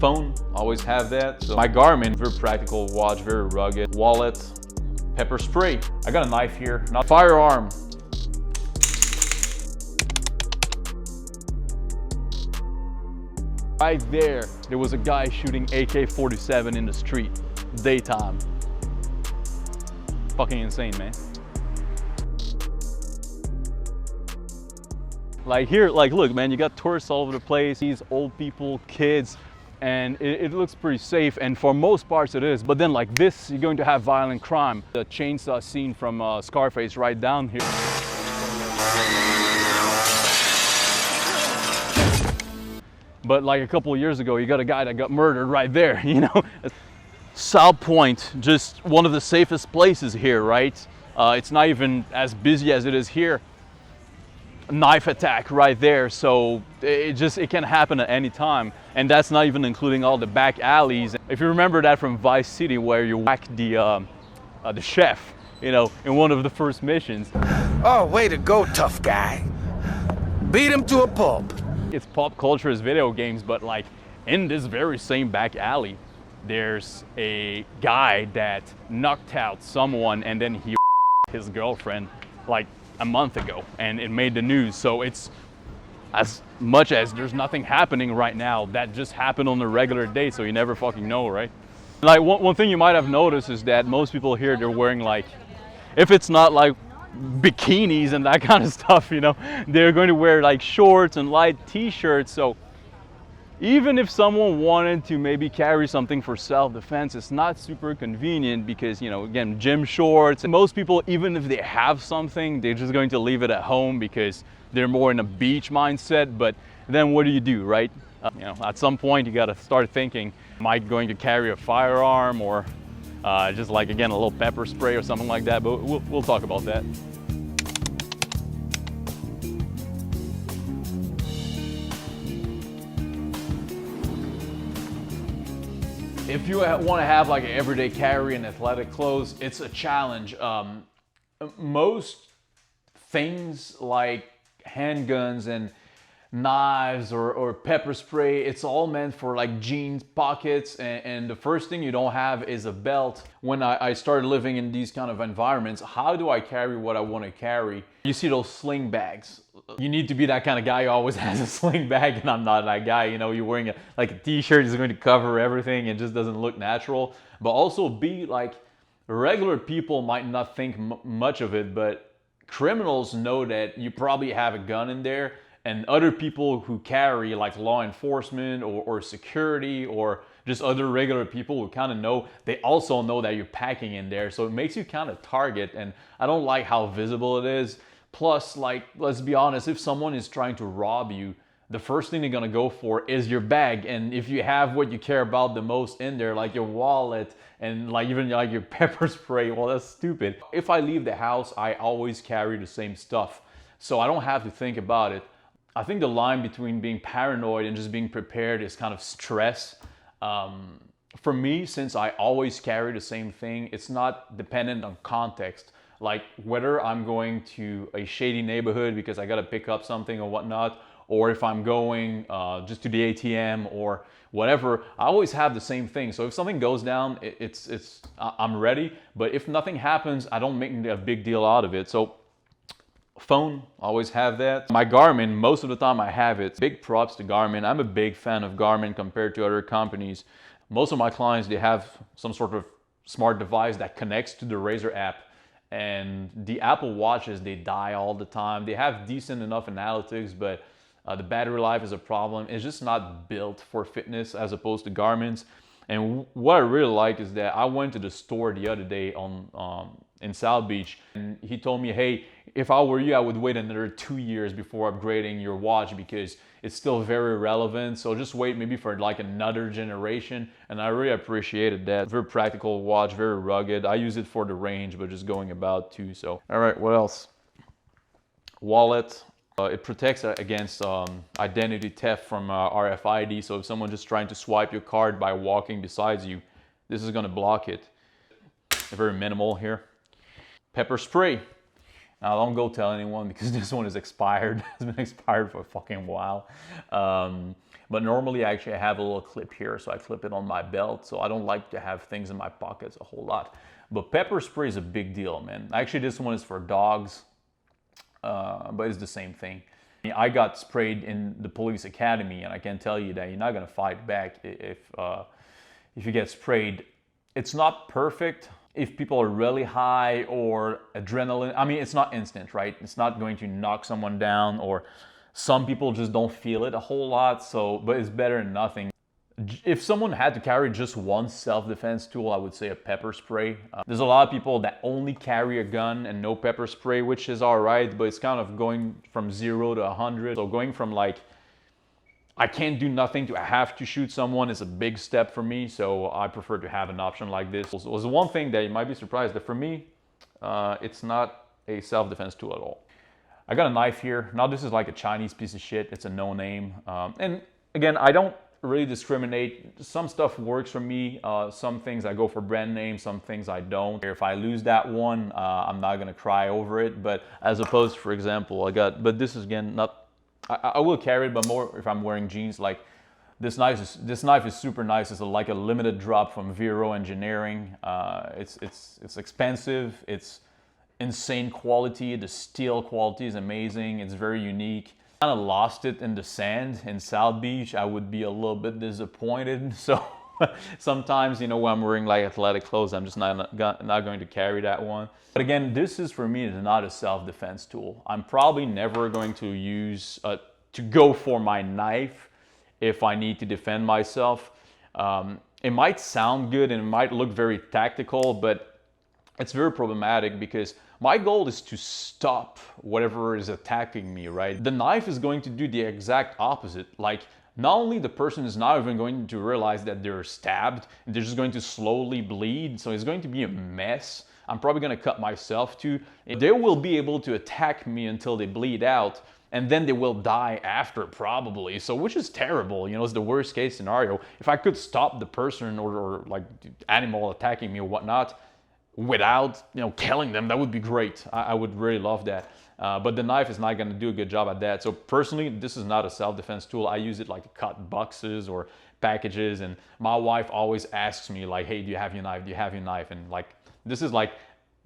Phone, always have that. So my Garmin, very practical watch, very rugged. Wallet, pepper spray. I got a knife here, not firearm. Right there was a guy shooting AK-47 in the street, daytime. Fucking insane, man. Like here, like look, man, you got tourists all over the place, these old people, kids, and it looks pretty safe, and for most parts it is. But then like this, you're going to have violent crime. The chainsaw scene from Scarface right down here. But like a couple of years ago, you got a guy that got murdered right there, you know? South Point, just one of the safest places here, right? It's not even as busy as it is here. Knife attack right there, so it can happen at any time. And that's not even including all the back alleys. If you remember that from Vice City where you whack the chef, you know, in one of the first missions. Oh, way to go, tough guy. Beat him to a pulp. It's pop culture as video games, but like in this very same back alley, there's a guy that knocked out someone and then he his girlfriend like a month ago, and it made the news. So it's, as much as there's nothing happening right now, that just happened on a regular day, so you never fucking know, right? Like one thing you might have noticed is that most people here, they're wearing like, if it's not like bikinis and that kind of stuff, you know, they're going to wear like shorts and light t-shirts. So even if someone wanted to maybe carry something for self-defense, it's not super convenient because, you know, again, gym shorts. And most people, even if they have something, they're just going to leave it at home because they're more in a beach mindset. But then what do, right? You know, at some point you got to start thinking, am I going to carry a firearm or just like, again, a little pepper spray or something like that? But we'll talk about that. If you want to have like an everyday carry in athletic clothes, it's a challenge. Most things like handguns and knives or pepper spray, it's all meant for like jeans pockets, and the first thing you don't have is a belt. When I started living in these kind of environments, how do I carry what I want to carry? You see those sling bags. You need to be that kind of guy who always has a sling bag, and I'm not that guy. You know, you're wearing like a t-shirt is going to cover everything and just doesn't look natural. But also be like, regular people might not think much of it, but criminals know that you probably have a gun in there. And other people who carry, like law enforcement or security or just other regular people who kind of know, they also know that you're packing in there. So it makes you kind of target, and I don't like how visible it is. Plus, like, let's be honest, if someone is trying to rob you, the first thing they're gonna go for is your bag. And if you have what you care about the most in there, like your wallet and like even like your pepper spray, well, that's stupid. If I leave the house, I always carry the same stuff, so I don't have to think about it. I think the line between being paranoid and just being prepared is kind of stress. For me, since I always carry the same thing, it's not dependent on context. Like whether I'm going to a shady neighborhood because I gotta pick up something or whatnot, or if I'm going just to the ATM or whatever, I always have the same thing. So if something goes down, I'm ready. But if nothing happens, I don't make a big deal out of it. So phone, always have that. My Garmin, most of the time I have it. Big props to Garmin. I'm a big fan of Garmin compared to other companies. Most of my clients, they have some sort of smart device that connects to the Razer app. And the Apple Watches, they die all the time. They have decent enough analytics, but the battery life is a problem. It's just not built for fitness as opposed to Garmin's. And what I really like is that I went to the store the other day in South Beach, and he told me, hey, if I were you, I would wait another 2 years before upgrading your watch because it's still very relevant. So just wait maybe for like another generation. And I really appreciated that. Very practical watch, very rugged. I use it for the range, but just going about too. So, all right, what else? Wallet. It protects against identity theft from RFID. So if someone's just trying to swipe your card by walking beside you, this is going to block it. Very minimal here. Pepper spray. Now, don't go tell anyone because this one is expired. It's been expired for a fucking while. But normally, actually, I have a little clip here, so I clip it on my belt. So I don't like to have things in my pockets a whole lot. But pepper spray is a big deal, man. Actually, this one is for dogs, but it's the same thing. I got sprayed in the police academy, and I can tell you that you're not gonna fight back if you get sprayed. It's not perfect. If people are really high or adrenaline, I mean, it's not instant, right? It's not going to knock someone down, or some people just don't feel it a whole lot. So, but it's better than nothing. If someone had to carry just one self-defense tool, I would say a pepper spray. There's a lot of people that only carry a gun and no pepper spray, which is all right, but it's kind of going from 0 to 100. So going from like, I can't do nothing to I have to shoot someone is a big step for me. So I prefer to have an option like this. It was one thing that you might be surprised that for me, it's not a self-defense tool at all. I got a knife here. Now this is like a Chinese piece of shit. It's a no name. And again, I don't really discriminate. Some stuff works for me. Some things I go for brand name, some things I don't. If I lose that one, I'm not gonna cry over it. But as opposed, for example, but this is again not, I will carry it, but more if I'm wearing jeans. Like this knife is super nice. It's like a limited drop from Vero Engineering. It's expensive. It's insane quality. The steel quality is amazing. It's very unique. Kind of lost it in the sand in South Beach. I would be a little bit disappointed. So sometimes, you know, when I'm wearing like athletic clothes, I'm just not going to carry that one. But again, this is for me is not a self-defense tool. I'm probably never going to use to go for my knife if I need to defend myself. It might sound good and it might look very tactical, but it's very problematic because my goal is to stop whatever is attacking me, right? The knife is going to do the exact opposite. Like, not only the person is not even going to realize that they're stabbed, they're just going to slowly bleed, so it's going to be a mess. I'm probably going to cut myself too. They will be able to attack me until they bleed out, and then they will die after probably, so which is terrible, you know, it's the worst case scenario. If I could stop the person or like animal attacking me or whatnot, without, you know, killing them, that would be great. I would really love that. But the knife is not going to do a good job at that. So personally, this is not a self-defense tool. I use it like to cut boxes or packages. And my wife always asks me like, hey, do you have your knife? Do you have your knife? And like, this is like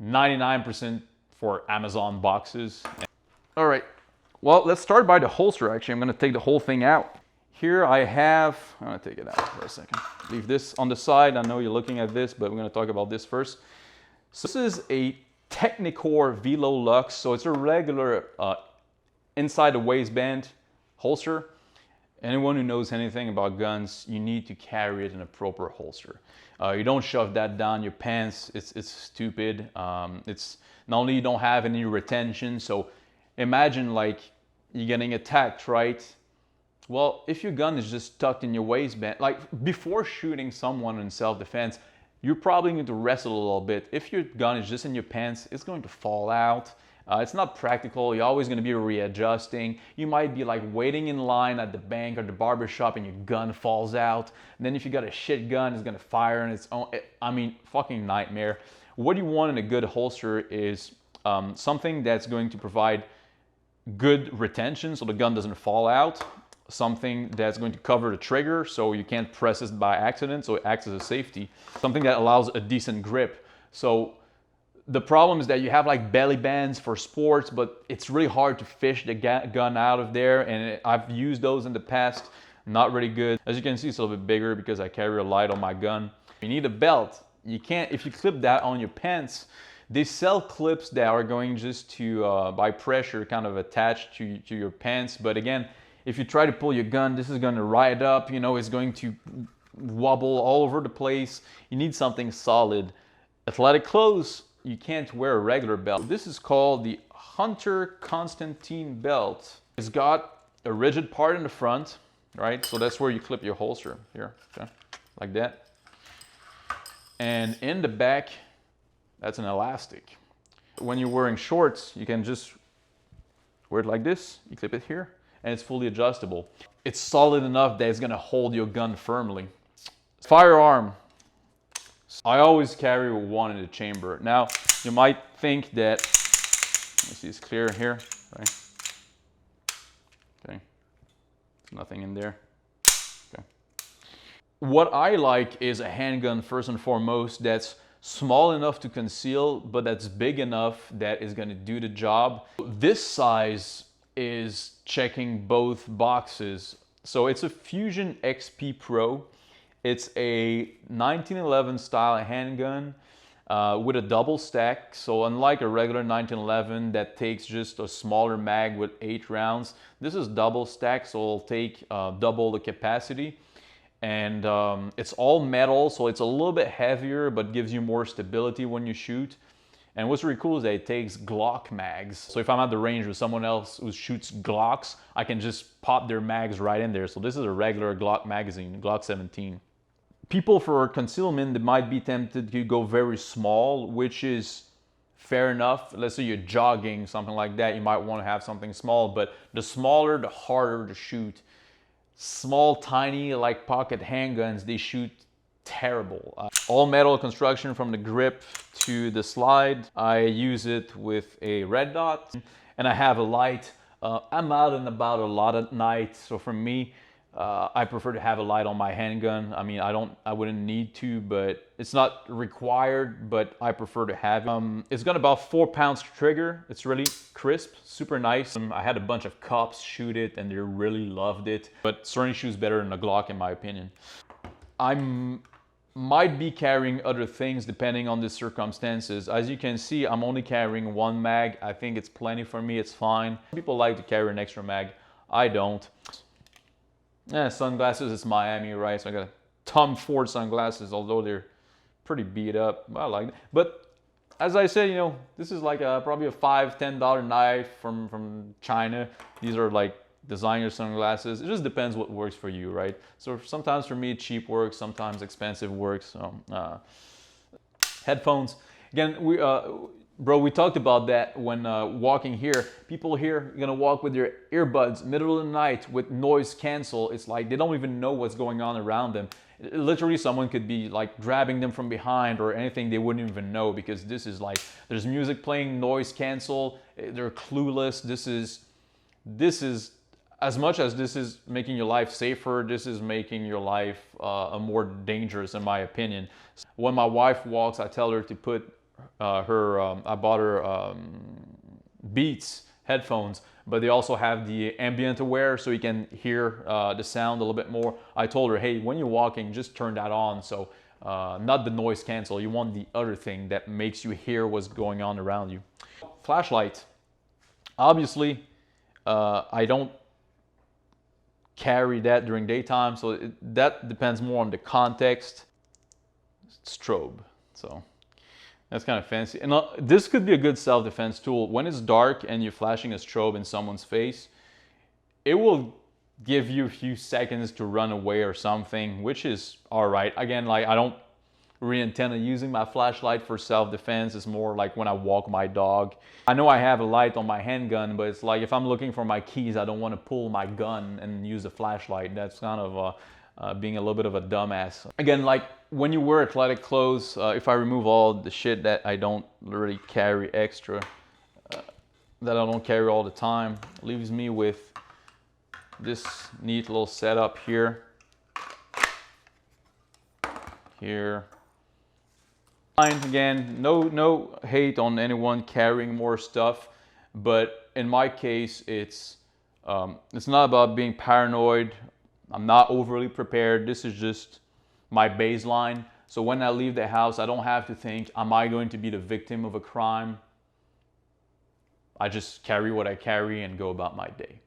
99% for Amazon boxes. All right. Well, let's start by the holster. Actually, I'm going to take the whole thing out. Here I have, I'm going to take it out for a second. Leave this on the side. I know you're looking at this, but we're going to talk about this first. So this is a Technicore Velo Lux. So it's a regular inside the waistband holster. Anyone who knows anything about guns, you need to carry it in a proper holster. You don't shove that down your pants. It's stupid. It's not only you don't have any retention. So imagine like you're getting attacked, right? Well, if your gun is just tucked in your waistband, like before shooting someone in self-defense, you're probably going to wrestle a little bit. If your gun is just in your pants, it's going to fall out. It's not practical. You're always going to be readjusting. You might be like waiting in line at the bank or the barber shop and your gun falls out. And then if you got a shit gun, it's going to fire on its own. I mean, fucking nightmare. What you want in a good holster is something that's going to provide good retention so the gun doesn't fall out. Something that's going to cover the trigger so you can't press it by accident, so it acts as a safety. Something that allows a decent grip. So the problem is that you have like belly bands for sports, but it's really hard to fish the gun out of there, and I've used those in the past, not really good. As you can see, it's a little bit bigger because I carry a light on my gun. You need a belt. You can't, if you clip that on your pants, they sell clips that are going just to, by pressure, kind of attach to your pants, but again, if you try to pull your gun, this is going to ride up, you know, it's going to wobble all over the place. You need something solid. Athletic clothes, you can't wear a regular belt. This is called the Hunter Constantine belt. It's got a rigid part in the front, right? So that's where you clip your holster here, okay? Like that. And in the back, that's an elastic. When you're wearing shorts, you can just wear it like this. You clip it here. And it's fully adjustable. It's solid enough that it's gonna hold your gun firmly. Firearm. I always carry one in the chamber. Now, you might think that see it's clear here, right? Okay, there's nothing in there. Okay. What I like is a handgun first and foremost that's small enough to conceal, but that's big enough that is going to do the job. This size is checking both boxes. So it's a Fusion XP Pro. It's a 1911 style handgun with a double stack. So unlike a regular 1911 that takes just a smaller mag with 8 rounds, this is double stack, so it'll take double the capacity. And it's all metal, so it's a little bit heavier, but gives you more stability when you shoot. And what's really cool is that it takes Glock mags. So if I'm at the range with someone else who shoots Glocks, I can just pop their mags right in there. So this is a regular Glock magazine, Glock 17. People for concealment, they might be tempted to go very small, which is fair enough. Let's say you're jogging, something like that, you might want to have something small, but the smaller, the harder to shoot. Small, tiny, like pocket handguns, they shoot terrible. All metal construction from the grip to the slide. I use it with a red dot, and I have a light. I'm out and about a lot at night, so for me, I prefer to have a light on my handgun. I mean, I wouldn't need to, but it's not required, but I prefer to have it. It's got about 4 pounds trigger. It's really crisp, super nice. I had a bunch of cops shoot it and they really loved it, but certainly shoots better than a Glock in my opinion. I might be carrying other things depending on the circumstances. As you can see, I'm only carrying 1 mag. I think it's plenty for me, it's fine. People like to carry an extra mag. I don't. Yeah, sunglasses, it's Miami, right? So I got Tom Ford sunglasses, although they're pretty beat up. I like it. But as I said, you know, this is like probably a $5, $10 knife from China. These are like designer sunglasses. It just depends what works for you, right? So sometimes for me, cheap works, sometimes expensive works. So, headphones. Again, we talked about that when walking here. People here are gonna walk with their earbuds middle of the night with noise cancel. It's like they don't even know what's going on around them. Literally, someone could be like grabbing them from behind or anything they wouldn't even know, because this is like, there's music playing, noise cancel. They're clueless. This is as much as this is making your life safer, this is making your life more dangerous, in my opinion. When my wife walks, I tell her to put I bought her Beats headphones, but they also have the ambient aware, so you can hear the sound a little bit more. I told her, hey, when you're walking, just turn that on. So not the noise cancel, you want the other thing that makes you hear what's going on around you. Flashlight. Obviously, I don't carry that during daytime, so that depends more on the context. Strobe, so that's kind of fancy. And this could be a good self-defense tool. When it's dark and you're flashing a strobe in someone's face, it will give you a few seconds to run away or something, which is all right. Again, like, I don't really intend on using my flashlight for self-defense. It's more like when I walk my dog. I know I have a light on my handgun, but it's like if I'm looking for my keys, I don't want to pull my gun and use a flashlight. That's kind of being a little bit of a dumbass. Again, like when you wear athletic clothes, if I remove all the shit that I don't really carry extra, that I don't carry all the time, leaves me with this neat little setup here. Again, no hate on anyone carrying more stuff, but in my case, it's not about being paranoid. I'm not overly prepared. This is just my baseline. So when I leave the house, I don't have to think, am I going to be the victim of a crime? I just carry what I carry and go about my day.